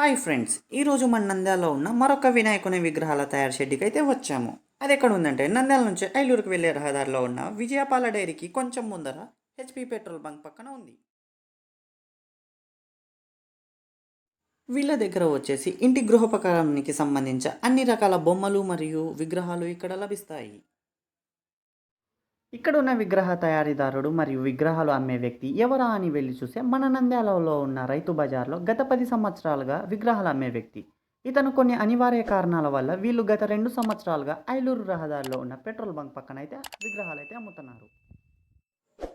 Hi friends, ఈరోజు మన నంద్యాలలో ఉన్న మరొక వినాయకుని విగ్రహాల తయారు షెడ్కి అయితే వచ్చాము. అది ఎక్కడ ఉందంటే నంద్యాల నుంచి ఐలూరుకు వెళ్ళే రహదారిలో ఉన్న విజయపాల డైరీకి కొంచెం ముందర హెచ్పి పెట్రోల్ బంక్ పక్కన ఉంది. వీళ్ళ దగ్గర వచ్చేసి ఇంటి గృహోపకరణానికి సంబంధించిన అన్ని రకాల బొమ్మలు మరియు విగ్రహాలు ఇక్కడ లభిస్తాయి. ఇక్కడ ఉన్న విగ్రహ తయారీదారుడు మరియు విగ్రహాలు అమ్మే వ్యక్తి ఎవరా అని వెళ్ళి చూస్తే మన నంద్యాలలో ఉన్న రైతు బజార్లో గత 10 సంవత్సరాలుగా విగ్రహాలు అమ్మే వ్యక్తి. ఇతను కొన్ని అనివార్య కారణాల వల్ల వీళ్ళు గత 2 సంవత్సరాలుగా ఐలూరు రహదారిలో ఉన్న పెట్రోల్ బంక్ పక్కన అయితే విగ్రహాలు అయితే అమ్ముతున్నారు.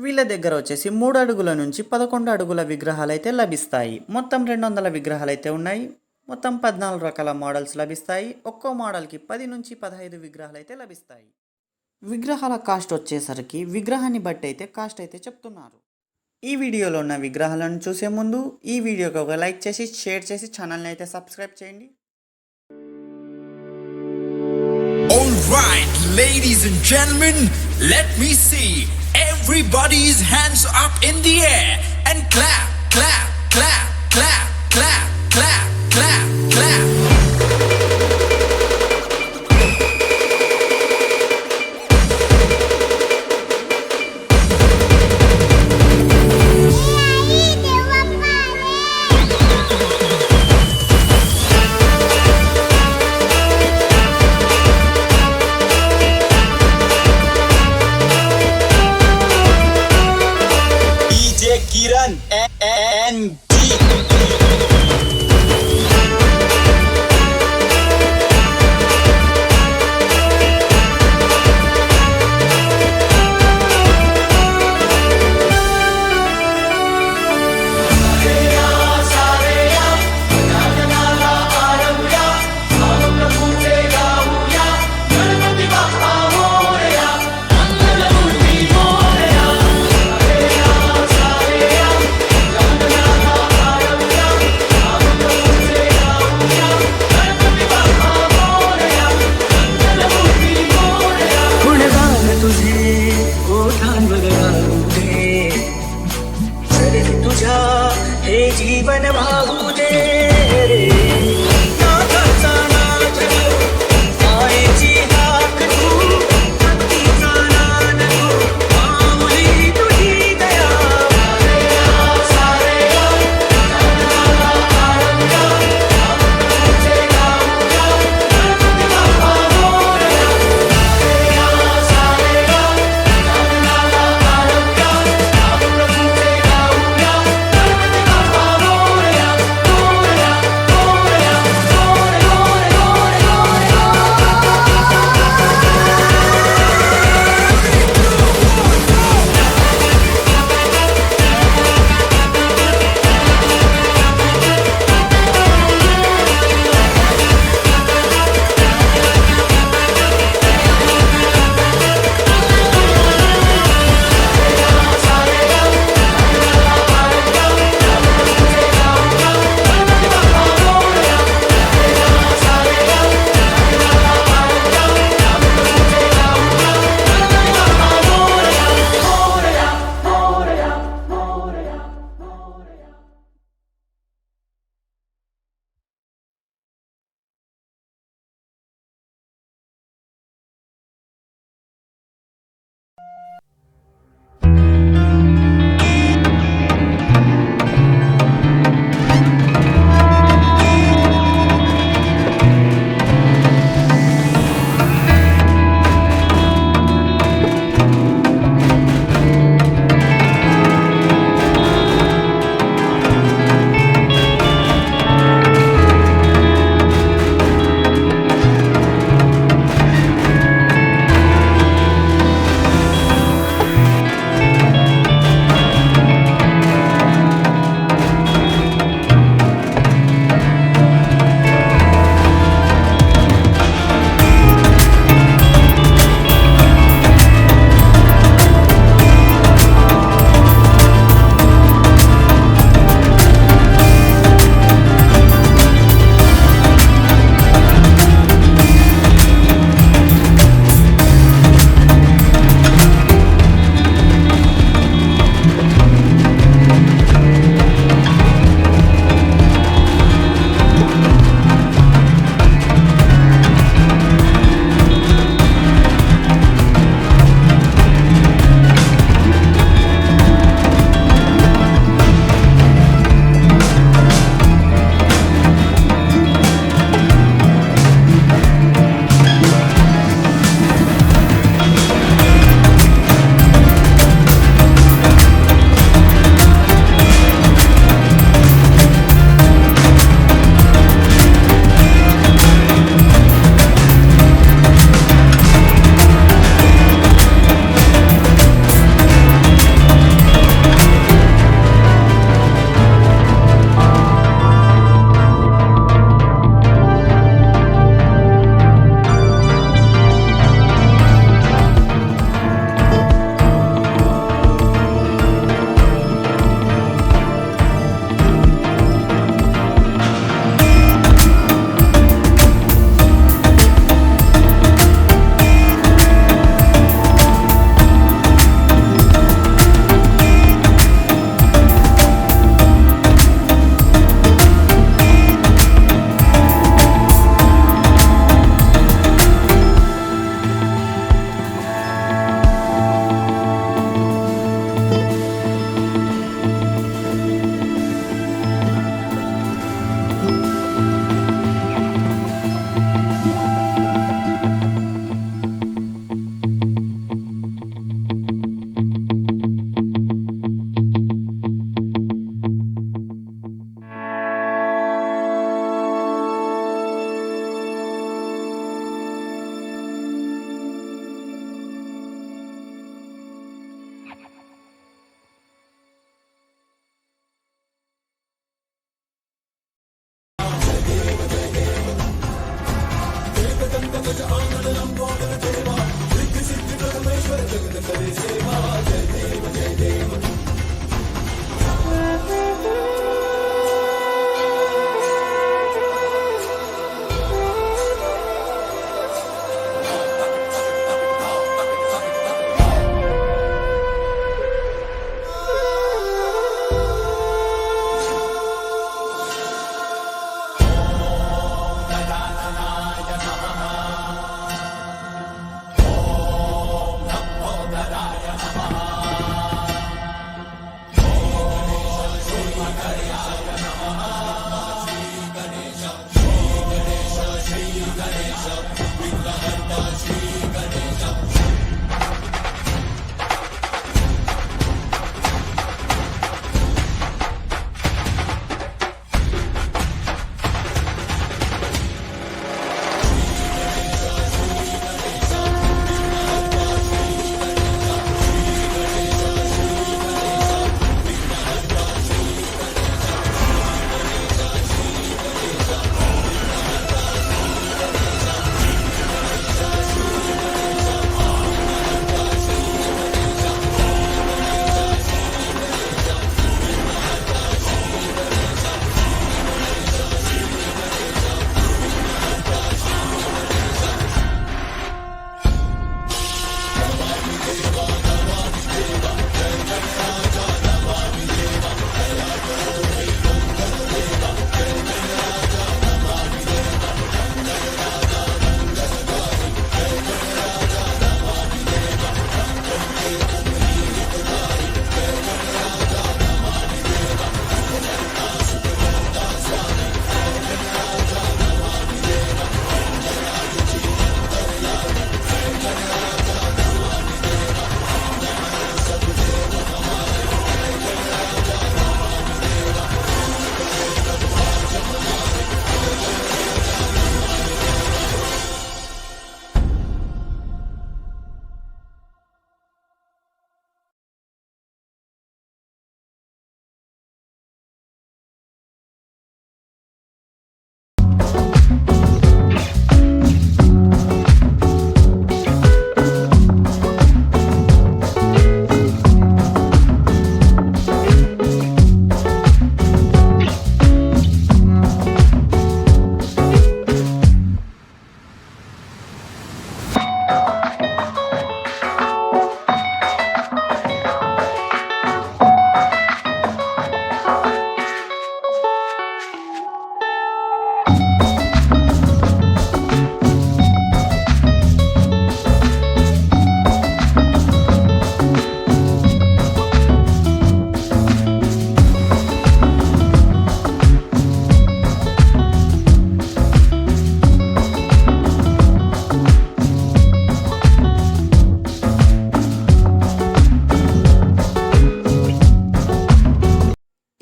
వీళ్ళ దగ్గర వచ్చేసి 3 అడుగుల నుంచి 11 అడుగుల విగ్రహాలు అయితే లభిస్తాయి. మొత్తం 200 విగ్రహాలు అయితే ఉన్నాయి. మొత్తం 14 రకాల మోడల్స్ లభిస్తాయి. ఒక్కో మోడల్కి 10 నుంచి 15 విగ్రహాలు అయితే లభిస్తాయి. విగ్రహాల కాస్ట్ వచ్చేసరికి విగ్రహాన్ని బట్టి అయితే కాస్ట్ అయితే చెప్తున్నారు. ఈ వీడియోలో ఉన్న విగ్రహాలను చూసే ముందు ఈ వీడియోకి ఒక లైక్ చేసి షేర్ చేసి ఛానల్ని అయితే సబ్స్క్రైబ్ చేయండి. All right, ladies and gentlemen, let me see everybody's hands up in the air and clap, clap, clap, clap, clap, clap, clap, clap. Kiran and G.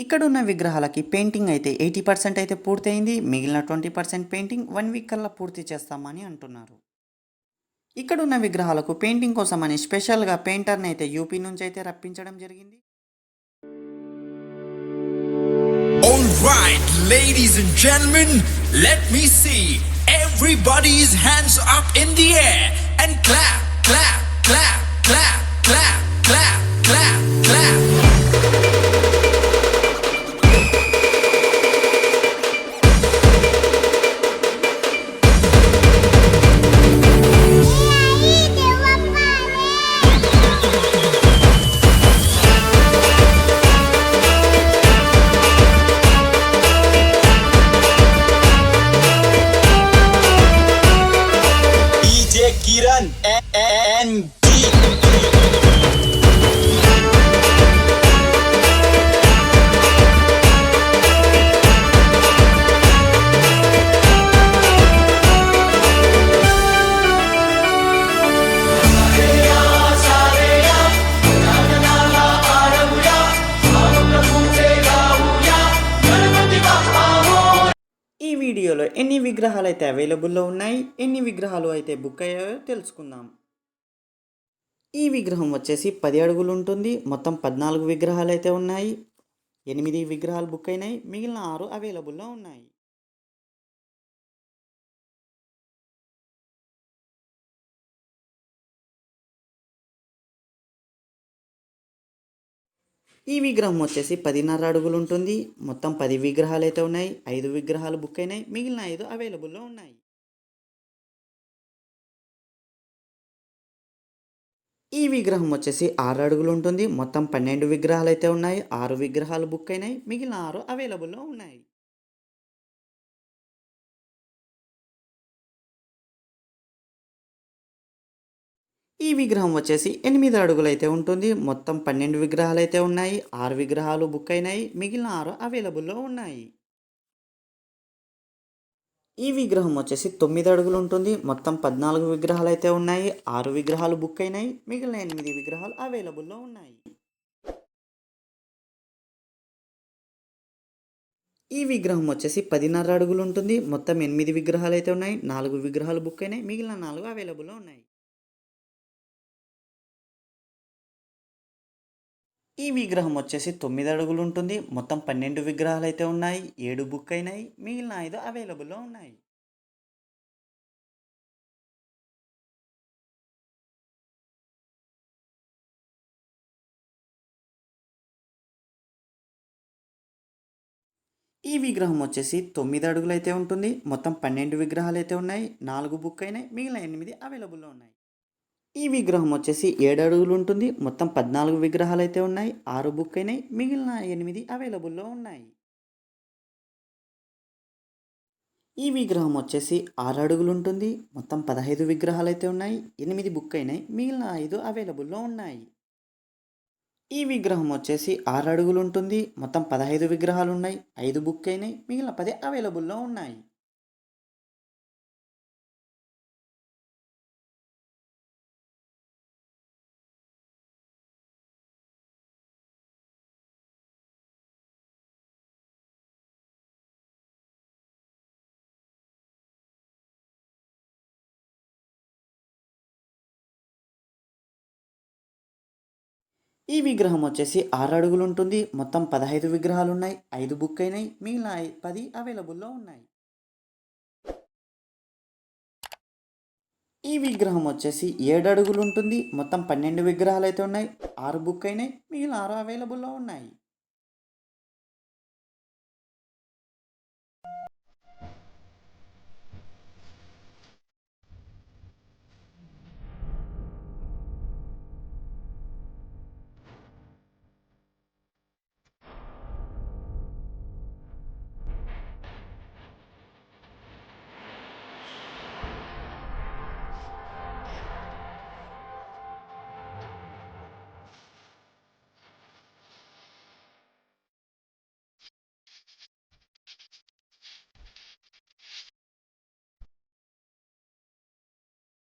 ఇక్కడున్న విగ్రహాలకి పెయింటింగ్ అయితే 80% అయితే పూర్తయింది. మిగిలిన 20% పెయింటింగ్ 1 వీక్ కల్లా పూర్తి చేస్తామని అంటున్నారు. ఇక్కడున్న విగ్రహాలకు పెయింటింగ్ కోసమని స్పెషల్‌గా పెయింటర్‌ని అయితే యూపీ నుంచి అయితే రప్పించడం జరిగింది. All right, ladies and gentlemen, let me see everybody's hands up in the air and clap, clap, clap, clap, clap, clap, clap, clap. Kiran and ఈ వీడియోలో ఎన్ని విగ్రహాలు అయితే అవైలబుల్లో ఉన్నాయి, ఎన్ని విగ్రహాలు అయితే బుక్ అయ్యాయో తెలుసుకుందాం. ఈ విగ్రహం వచ్చేసి 10 అడుగులు ఉంటుంది. మొత్తం 14 విగ్రహాలు అయితే ఉన్నాయి. 8 విగ్రహాలు బుక్ అయినాయి. మిగిలిన 6 అవైలబుల్లో ఉన్నాయి. ఈ విగ్రహం వచ్చేసి 10.5 అడుగులు ఉంటుంది. మొత్తం 10 విగ్రహాలు అయితే ఉన్నాయి. 5 విగ్రహాలు బుక్ అయినాయి. మిగిలిన 5 అవైలబుల్లో ఉన్నాయి. ఈ విగ్రహం వచ్చేసి 6 అడుగులు ఉంటుంది. మొత్తం 12 విగ్రహాలు అయితే ఉన్నాయి. 6 విగ్రహాలు బుక్ అయినాయి. మిగిలిన 6 అవైలబుల్లో ఉన్నాయి. ఈ విగ్రహం వచ్చేసి 8 అడుగులు అయితే ఉంటుంది. మొత్తం 12 విగ్రహాలు అయితే ఉన్నాయి. 6 విగ్రహాలు బుక్ అయినాయి. మిగిలిన 6 అవైలబుల్లో ఉన్నాయి. ఈ విగ్రహం వచ్చేసి 9 అడుగులు ఉంటుంది. మొత్తం 14 విగ్రహాలు అయితే ఉన్నాయి. 6 విగ్రహాలు బుక్ అయినాయి. మిగిలిన 8 విగ్రహాలు అవైలబుల్లో ఉన్నాయి. ఈ విగ్రహం వచ్చేసి 10.5 అడుగులు ఉంటుంది. మొత్తం 8 విగ్రహాలు అయితే ఉన్నాయి. 4 విగ్రహాలు బుక్ అయినాయి. మిగిలిన 4 అవైలబుల్లో ఉన్నాయి. ఈ విగ్రహం వచ్చేసి 9 అడుగులు ఉంటుంది. మొత్తం 12 విగ్రహాలు అయితే ఉన్నాయి. 7 బుక్ అయినాయి. మిగిలిన 5 అవైలబుల్లో ఉన్నాయి. ఈ విగ్రహం వచ్చేసి 9 అడుగులు అయితే ఉంటుంది. మొత్తం 12 విగ్రహాలు అయితే ఉన్నాయి. 4 బుక్ అయినాయి. మిగిలిన 8 అవైలబుల్లో ఉన్నాయి. ఈ విగ్రహం వచ్చేసి 7 అడుగులు ఉంటుంది. మొత్తం 14 విగ్రహాలు అయితే ఉన్నాయి. 6 బుక్ అయినాయి. మిగిలిన 8 అవైలబుల్లో ఉన్నాయి. ఈ విగ్రహం వచ్చేసి 6 అడుగులు ఉంటుంది. మొత్తం 15 విగ్రహాలు అయితే ఉన్నాయి. 8 బుక్ అయినాయి. మిగిలిన 5 అవైలబుల్లో ఉన్నాయి. ఈ విగ్రహం వచ్చేసి 6 అడుగులు ఉంటుంది. మొత్తం 15 విగ్రహాలు ఉన్నాయి. 5 బుక్ అయినాయి. మిగిలిన 10 అవైలబుల్లో ఉన్నాయి. ఈ విగ్రహం వచ్చేసి 6 అడుగులు ఉంటుంది. మొత్తం 15 విగ్రహాలు ఉన్నాయి. 5 బుక్ అయినాయి. మిగిలిన 10 అవైలబుల్లో ఉన్నాయి. ఈ విగ్రహం వచ్చేసి 7 అడుగులు ఉంటుంది. మొత్తం 12 విగ్రహాలు అయితే ఉన్నాయి. 6 బుక్ అయినాయి. మిగిలిన 6 అవైలబుల్లో ఉన్నాయి.